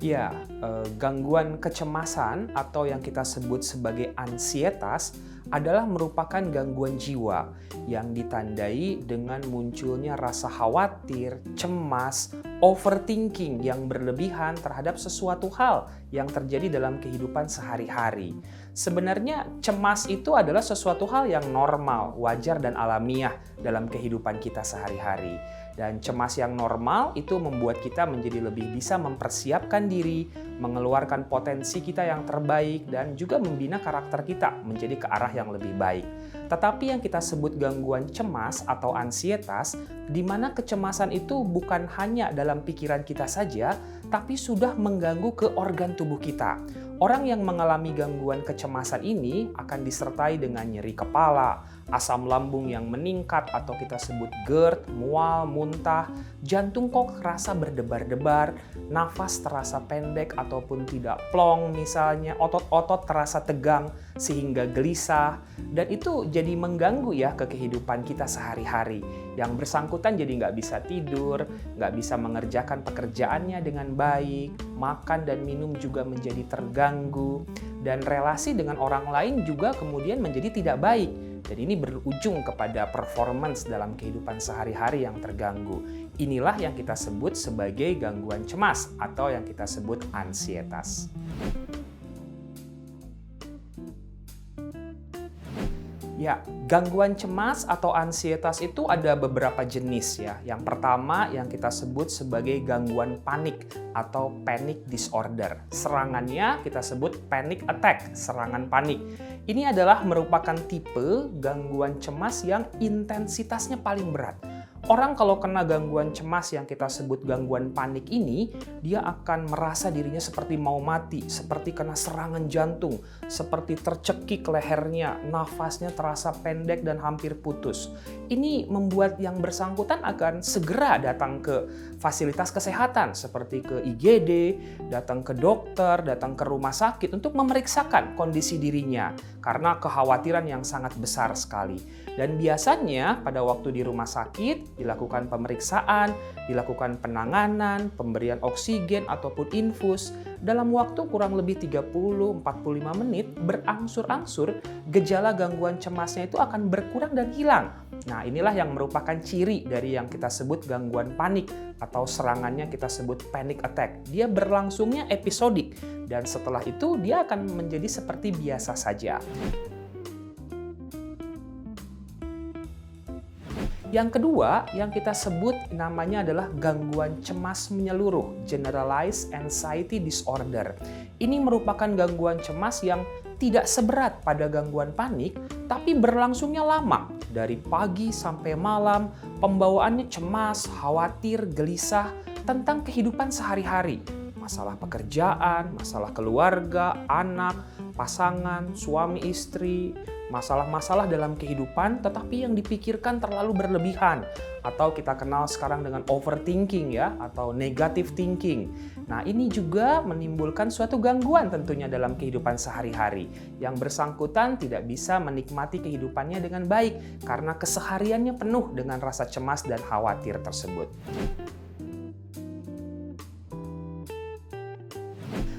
Ya, gangguan kecemasan atau yang kita sebut sebagai ansietas adalah merupakan gangguan jiwa yang ditandai dengan munculnya rasa khawatir, cemas, overthinking yang berlebihan terhadap sesuatu hal yang terjadi dalam kehidupan sehari-hari. Sebenarnya cemas itu adalah sesuatu hal yang normal, wajar dan alamiah dalam kehidupan kita sehari-hari. Dan cemas yang normal itu membuat kita menjadi lebih bisa mempersiapkan diri, mengeluarkan potensi kita yang terbaik, dan juga membina karakter kita menjadi ke arah yang lebih baik. Tetapi yang kita sebut gangguan cemas atau ansietas, di mana kecemasan itu bukan hanya dalam pikiran kita saja, tapi sudah mengganggu ke organ tubuh kita. Orang yang mengalami gangguan kecemasan ini akan disertai dengan nyeri kepala, asam lambung yang meningkat atau kita sebut GERD, mual, muntah, jantung kok terasa berdebar-debar, nafas terasa pendek ataupun tidak plong misalnya, otot-otot terasa tegang sehingga gelisah, dan itu jadi mengganggu ya ke kehidupan kita sehari-hari. Yang bersangkutan jadi nggak bisa tidur, nggak bisa mengerjakan pekerjaannya dengan baik, makan dan minum juga menjadi terganggu, dan relasi dengan orang lain juga kemudian menjadi tidak baik. Jadi ini berujung kepada performance dalam kehidupan sehari-hari yang terganggu. Inilah yang kita sebut sebagai gangguan cemas atau yang kita sebut ansietas. Ya, gangguan cemas atau ansietas itu ada beberapa jenis ya. Yang pertama yang kita sebut sebagai gangguan panik atau panic disorder. Serangannya kita sebut panic attack, serangan panik. Ini adalah merupakan tipe gangguan cemas yang intensitasnya paling berat. Orang kalau kena gangguan cemas yang kita sebut gangguan panik ini, dia akan merasa dirinya seperti mau mati, seperti kena serangan jantung, seperti tercekik lehernya, nafasnya terasa pendek dan hampir putus. Ini membuat yang bersangkutan akan segera datang ke fasilitas kesehatan seperti ke IGD, datang ke dokter, datang ke rumah sakit untuk memeriksakan kondisi dirinya karena kekhawatiran yang sangat besar sekali. Dan biasanya pada waktu di rumah sakit dilakukan pemeriksaan, dilakukan penanganan, pemberian oksigen ataupun infus. Dalam waktu kurang lebih 30-45 menit berangsur-angsur gejala gangguan cemasnya itu akan berkurang dan hilang. Nah, inilah yang merupakan ciri dari yang kita sebut gangguan panik atau serangannya kita sebut panic attack. Dia berlangsungnya episodik dan setelah itu dia akan menjadi seperti biasa saja. Yang kedua, yang kita sebut namanya adalah gangguan cemas menyeluruh, generalized anxiety disorder. Ini merupakan gangguan cemas yang tidak seberat pada gangguan panik, tapi berlangsungnya lama. Dari pagi sampai malam, pembawaannya cemas, khawatir, gelisah tentang kehidupan sehari-hari. Masalah pekerjaan, masalah keluarga, anak, pasangan, suami istri, masalah-masalah dalam kehidupan tetapi yang dipikirkan terlalu berlebihan atau kita kenal sekarang dengan overthinking ya atau negative thinking. Nah, ini juga menimbulkan suatu gangguan tentunya dalam kehidupan sehari-hari. Yang bersangkutan tidak bisa menikmati kehidupannya dengan baik karena kesehariannya penuh dengan rasa cemas dan khawatir tersebut.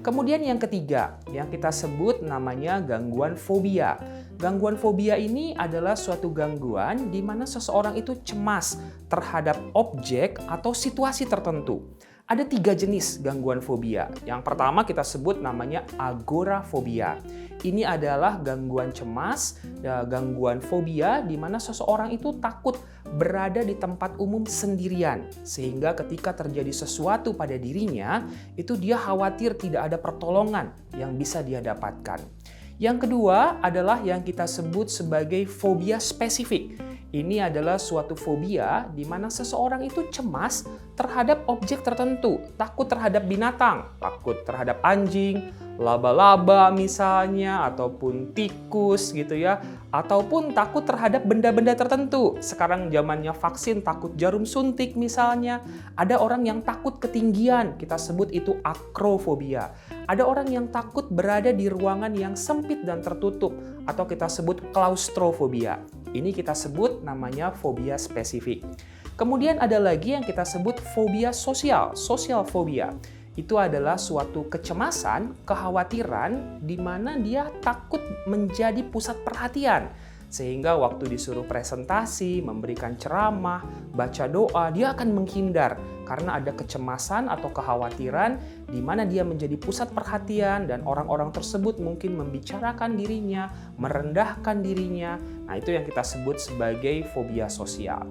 Kemudian yang ketiga, yang kita sebut namanya gangguan fobia. Gangguan fobia ini adalah suatu gangguan di mana seseorang itu cemas terhadap objek atau situasi tertentu. Ada 3 jenis gangguan fobia. Yang pertama kita sebut namanya agorafobia. Ini adalah gangguan cemas, gangguan fobia di mana seseorang itu takut berada di tempat umum sendirian. Sehingga ketika terjadi sesuatu pada dirinya, itu dia khawatir tidak ada pertolongan yang bisa dia dapatkan. Yang kedua adalah yang kita sebut sebagai fobia spesifik. Ini adalah suatu fobia di mana seseorang itu cemas terhadap objek tertentu, takut terhadap binatang, takut terhadap anjing, laba-laba misalnya, ataupun tikus gitu ya, ataupun takut terhadap benda-benda tertentu. Sekarang zamannya vaksin, takut jarum suntik misalnya. Ada orang yang takut ketinggian, kita sebut itu akrofobia. Ada orang yang takut berada di ruangan yang sempit dan tertutup, atau kita sebut klaustrofobia. Ini kita sebut namanya fobia spesifik. Kemudian ada lagi yang kita sebut fobia sosial, social phobia. Itu adalah suatu kecemasan, kekhawatiran di mana dia takut menjadi pusat perhatian. Sehingga waktu disuruh presentasi, memberikan ceramah, baca doa, dia akan menghindar karena ada kecemasan atau kekhawatiran di mana dia menjadi pusat perhatian dan orang-orang tersebut mungkin membicarakan dirinya, merendahkan dirinya. Nah, itu yang kita sebut sebagai fobia sosial.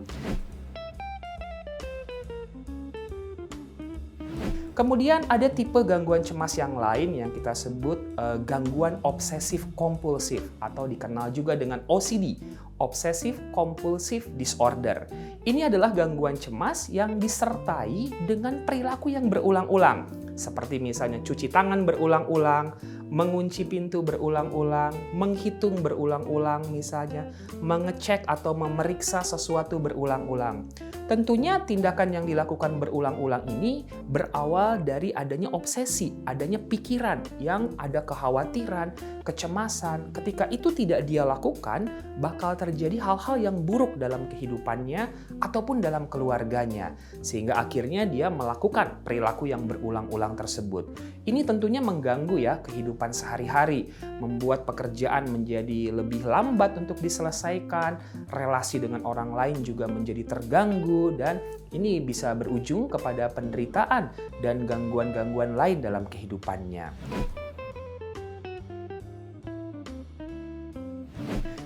Kemudian ada tipe gangguan cemas yang lain yang kita sebut gangguan obsesif kompulsif atau dikenal juga dengan OCD, Obsessive Compulsive Disorder. Ini adalah gangguan cemas yang disertai dengan perilaku yang berulang-ulang, seperti misalnya cuci tangan berulang-ulang, mengunci pintu berulang-ulang, menghitung berulang-ulang misalnya, mengecek atau memeriksa sesuatu berulang-ulang. Tentunya tindakan yang dilakukan berulang-ulang ini berawal dari adanya obsesi, adanya pikiran yang ada kekhawatiran, kecemasan. Ketika itu tidak dia lakukan, bakal terjadi hal-hal yang buruk dalam kehidupannya ataupun dalam keluarganya. Sehingga akhirnya dia melakukan perilaku yang berulang-ulang tersebut. Ini tentunya mengganggu ya kehidupan sehari-hari, membuat pekerjaan menjadi lebih lambat untuk diselesaikan, relasi dengan orang lain juga menjadi terganggu, dan ini bisa berujung kepada penderitaan dan gangguan-gangguan lain dalam kehidupannya.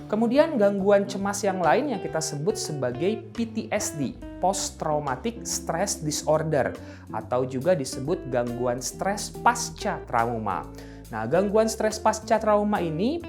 Kemudian gangguan cemas yang lain yang kita sebut sebagai PTSD, Post Traumatic Stress Disorder, atau juga disebut gangguan stres pasca trauma. Nah, gangguan stres pasca trauma ini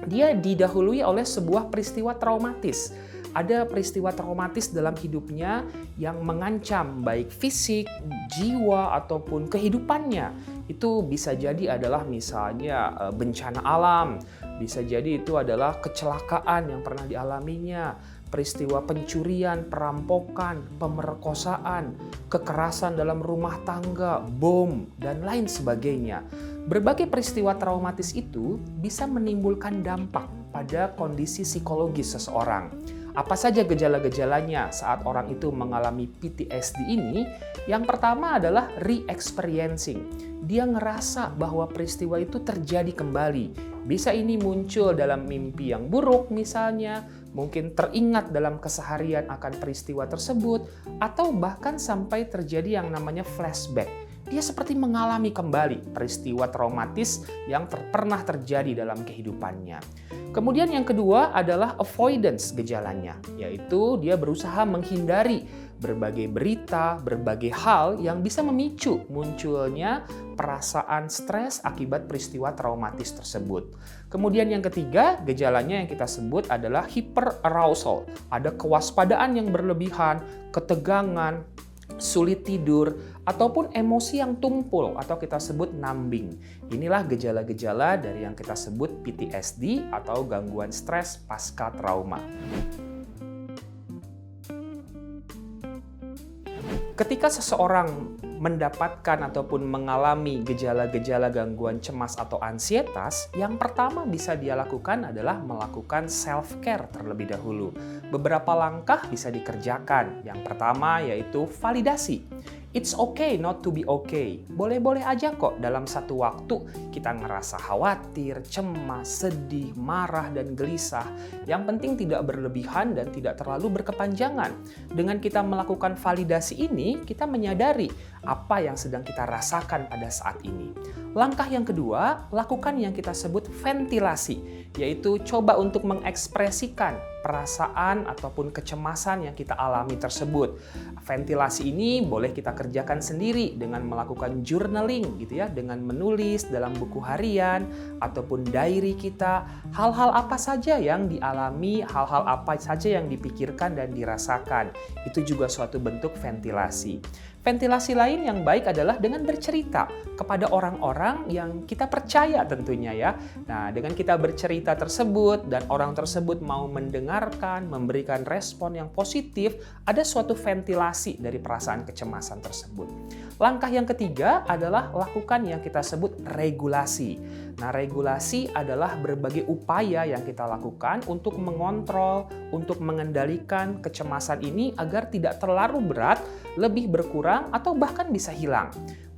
dia didahului oleh sebuah peristiwa traumatis. Ada peristiwa traumatis dalam hidupnya yang mengancam baik fisik, jiwa, ataupun kehidupannya. Itu bisa jadi adalah misalnya bencana alam, bisa jadi itu adalah kecelakaan yang pernah dialaminya, peristiwa pencurian, perampokan, pemerkosaan, kekerasan dalam rumah tangga, bom, dan lain sebagainya. Berbagai peristiwa traumatis itu bisa menimbulkan dampak pada kondisi psikologis seseorang. Apa saja gejala-gejalanya saat orang itu mengalami PTSD ini? Yang pertama adalah re-experiencing. Dia ngerasa bahwa peristiwa itu terjadi kembali. Bisa ini muncul dalam mimpi yang buruk misalnya, mungkin teringat dalam keseharian akan peristiwa tersebut, atau bahkan sampai terjadi yang namanya flashback. Dia seperti mengalami kembali peristiwa traumatis yang pernah terjadi dalam kehidupannya. Kemudian yang kedua adalah avoidance gejalanya, yaitu dia berusaha menghindari berbagai berita, berbagai hal yang bisa memicu munculnya perasaan stres akibat peristiwa traumatis tersebut. Kemudian yang ketiga, gejalanya yang kita sebut adalah hyperarousal. Ada kewaspadaan yang berlebihan, ketegangan, sulit tidur, ataupun emosi yang tumpul atau kita sebut numbing. Inilah gejala-gejala dari yang kita sebut PTSD atau gangguan stres pasca trauma. Ketika seseorang mendapatkan ataupun mengalami gejala-gejala gangguan cemas atau ansietas, yang pertama bisa dia lakukan adalah melakukan self-care terlebih dahulu. Beberapa langkah bisa dikerjakan. Yang pertama yaitu validasi. It's okay not to be okay. Boleh-boleh aja kok dalam satu waktu kita ngerasa khawatir, cemas, sedih, marah, dan gelisah. Yang penting tidak berlebihan dan tidak terlalu berkepanjangan. Dengan kita melakukan validasi ini, kita menyadari apa yang sedang kita rasakan pada saat ini. Langkah yang kedua, lakukan yang kita sebut ventilasi, yaitu coba untuk mengekspresikan perasaan ataupun kecemasan yang kita alami tersebut. Ventilasi ini boleh kita kerjakan sendiri dengan melakukan journaling gitu ya, dengan menulis dalam buku harian ataupun diary kita, hal-hal apa saja yang dialami, hal-hal apa saja yang dipikirkan dan dirasakan. Itu juga suatu bentuk ventilasi. Ventilasi lain yang baik adalah dengan bercerita kepada orang-orang yang kita percaya tentunya ya. Nah, dengan kita bercerita tersebut dan orang tersebut mau mendengarkan, memberikan respon yang positif, ada suatu ventilasi dari perasaan kecemasan tersebut. Langkah yang ketiga adalah lakukan yang kita sebut regulasi. Nah, regulasi adalah berbagai upaya yang kita lakukan untuk mengontrol, untuk mengendalikan kecemasan ini agar tidak terlalu berat, lebih berkurang, atau bahkan bisa hilang.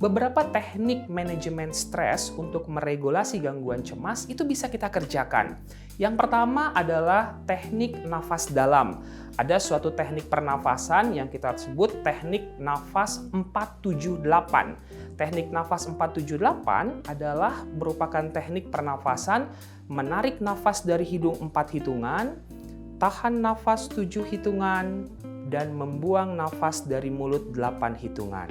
beberapa teknik manajemen stres untuk meregulasi gangguan cemas itu bisa kita kerjakan. Yang pertama adalah teknik nafas dalam. Ada suatu teknik pernafasan yang kita sebut teknik nafas 478. Teknik nafas 478 adalah merupakan teknik pernafasan menarik nafas dari hidung 4 hitungan, tahan nafas 7 hitungan, dan membuang nafas dari mulut 8 hitungan.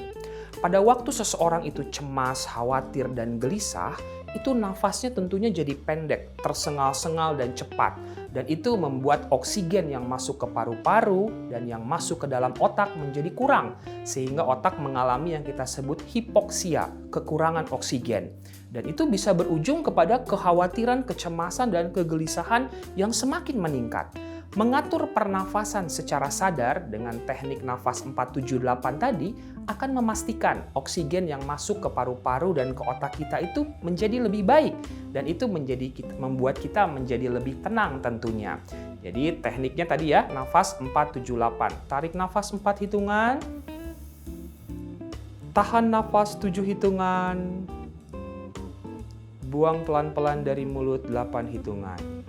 Pada waktu seseorang itu cemas, khawatir, dan gelisah, itu nafasnya tentunya jadi pendek, tersengal-sengal, dan cepat. Dan itu membuat oksigen yang masuk ke paru-paru dan yang masuk ke dalam otak menjadi kurang. Sehingga otak mengalami yang kita sebut hipoksia, kekurangan oksigen. Dan itu bisa berujung kepada kekhawatiran, kecemasan, dan kegelisahan yang semakin meningkat. Mengatur pernafasan secara sadar dengan teknik nafas 478 tadi akan memastikan oksigen yang masuk ke paru-paru dan ke otak kita itu menjadi lebih baik, dan itu membuat kita menjadi lebih tenang tentunya. Jadi tekniknya tadi ya, nafas 478. Tarik nafas 4 hitungan, tahan nafas 7 hitungan, buang pelan-pelan dari mulut 8 hitungan.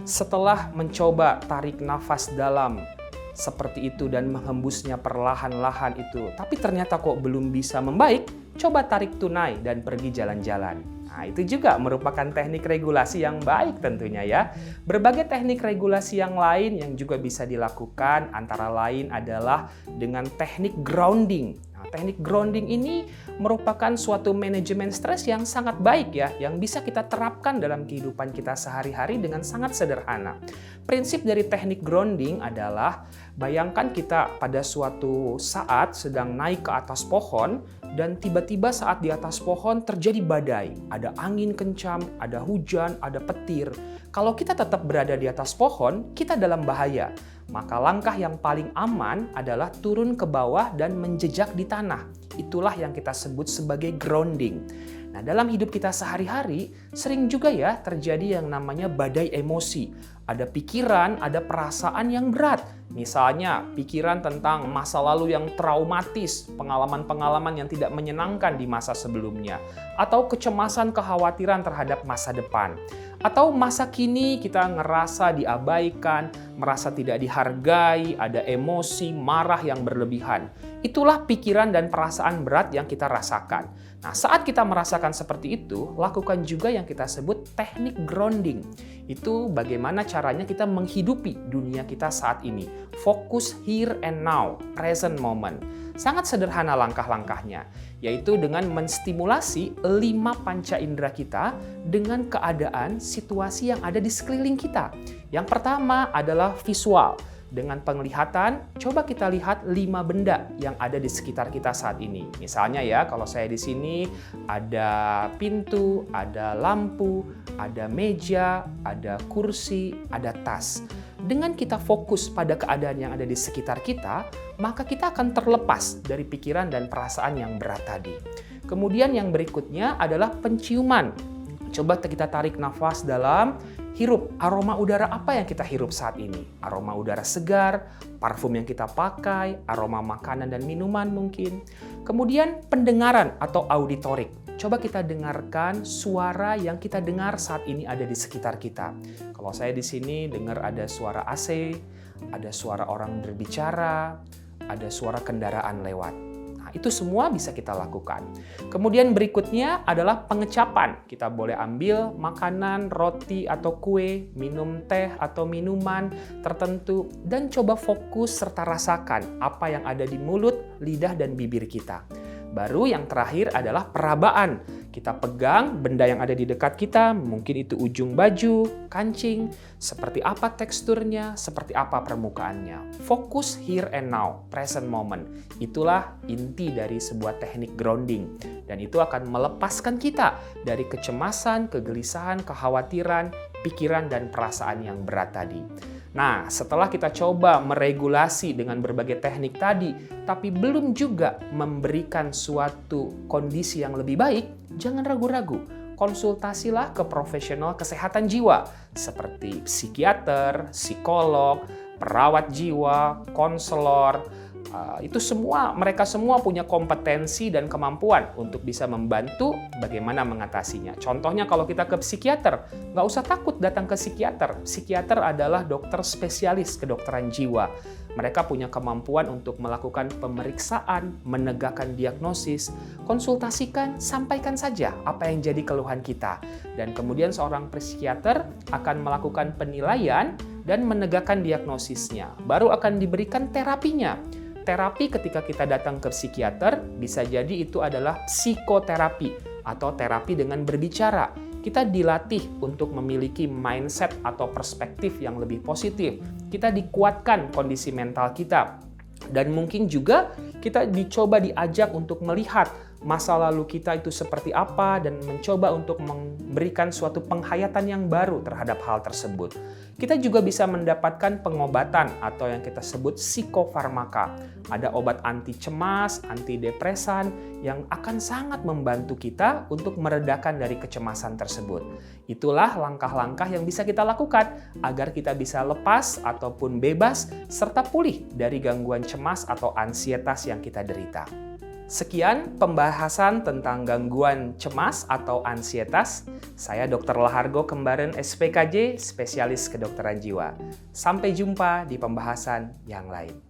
Setelah mencoba tarik nafas dalam seperti itu dan menghembusnya perlahan-lahan itu, tapi ternyata kok belum bisa membaik, coba tarik tunai dan pergi jalan-jalan. Nah, itu juga merupakan teknik regulasi yang baik tentunya ya. Berbagai teknik regulasi yang lain yang juga bisa dilakukan antara lain adalah dengan teknik grounding. Teknik grounding ini merupakan suatu manajemen stres yang sangat baik ya, yang bisa kita terapkan dalam kehidupan kita sehari-hari dengan sangat sederhana. Prinsip dari teknik grounding adalah, bayangkan kita pada suatu saat sedang naik ke atas pohon, dan tiba-tiba saat di atas pohon terjadi badai. Ada angin kencang, ada hujan, ada petir. Kalau kita tetap berada di atas pohon, kita dalam bahaya. Maka langkah yang paling aman adalah turun ke bawah dan menjejak di tanah. Itulah yang kita sebut sebagai grounding. Nah, dalam hidup kita sehari-hari, sering juga ya terjadi yang namanya badai emosi. Ada pikiran, ada perasaan yang berat. Misalnya, pikiran tentang masa lalu yang traumatis, pengalaman-pengalaman yang tidak menyenangkan di masa sebelumnya, atau kecemasan, kekhawatiran terhadap masa depan. Atau masa kini kita ngerasa diabaikan, merasa tidak dihargai, ada emosi, marah yang berlebihan. Itulah pikiran dan perasaan berat yang kita rasakan. Nah, saat kita merasakan seperti itu, lakukan juga yang kita sebut teknik grounding. Itu bagaimana caranya kita menghidupi dunia kita saat ini. Fokus here and now, present moment. Sangat sederhana langkah-langkahnya, yaitu dengan menstimulasi 5 panca indera kita dengan keadaan situasi yang ada di sekeliling kita. Yang pertama adalah visual. Dengan penglihatan, coba kita lihat 5 benda yang ada di sekitar kita saat ini. Misalnya ya, kalau saya di sini ada pintu, ada lampu, ada meja, ada kursi, ada tas. Dengan kita fokus pada keadaan yang ada di sekitar kita, maka kita akan terlepas dari pikiran dan perasaan yang berat tadi. Kemudian yang berikutnya adalah penciuman. Coba kita tarik nafas dalam, hirup aroma udara apa yang kita hirup saat ini. Aroma udara segar, parfum yang kita pakai, aroma makanan dan minuman mungkin. Kemudian pendengaran atau auditorik. Coba kita dengarkan suara yang kita dengar saat ini ada di sekitar kita. Kalau saya di sini dengar ada suara AC, ada suara orang berbicara, ada suara kendaraan lewat. Itu semua bisa kita lakukan. Kemudian berikutnya adalah pengecapan. Kita boleh ambil makanan, roti atau kue, minum teh atau minuman tertentu, dan coba fokus serta rasakan apa yang ada di mulut, lidah, dan bibir kita. Baru yang terakhir adalah perabaan. Kita pegang benda yang ada di dekat kita, mungkin itu ujung baju, kancing, seperti apa teksturnya, seperti apa permukaannya. Fokus here and now, present moment. Itulah inti dari sebuah teknik grounding. Dan itu akan melepaskan kita dari kecemasan, kegelisahan, kekhawatiran, pikiran, dan perasaan yang berat tadi. Nah, setelah kita coba meregulasi dengan berbagai teknik tadi, tapi belum juga memberikan suatu kondisi yang lebih baik, jangan ragu-ragu. Konsultasilah ke profesional kesehatan jiwa, seperti psikiater, psikolog, perawat jiwa, konselor, Mereka semua punya kompetensi dan kemampuan untuk bisa membantu bagaimana mengatasinya. Contohnya kalau kita ke psikiater, nggak usah takut datang ke psikiater. Psikiater adalah dokter spesialis kedokteran jiwa. Mereka punya kemampuan untuk melakukan pemeriksaan, menegakkan diagnosis, konsultasikan, sampaikan saja apa yang jadi keluhan kita. Dan kemudian seorang psikiater akan melakukan penilaian dan menegakkan diagnosisnya. Baru akan diberikan terapinya. Terapi ketika kita datang ke psikiater, bisa jadi itu adalah psikoterapi atau terapi dengan berbicara. Kita dilatih untuk memiliki mindset atau perspektif yang lebih positif. Kita dikuatkan kondisi mental kita. Dan mungkin juga kita diajak untuk melihat masa lalu kita itu seperti apa dan mencoba untuk memberikan suatu penghayatan yang baru terhadap hal tersebut. Kita juga bisa mendapatkan pengobatan atau yang kita sebut psikofarmaka. Ada obat anti cemas, antidepresan yang akan sangat membantu kita untuk meredakan dari kecemasan tersebut. Itulah langkah-langkah yang bisa kita lakukan agar kita bisa lepas ataupun bebas serta pulih dari gangguan cemas atau ansietas yang kita derita. Sekian pembahasan tentang gangguan cemas atau ansietas. Saya Dr. Lahargo Kembaren SPKJ, spesialis kedokteran jiwa. Sampai jumpa di pembahasan yang lain.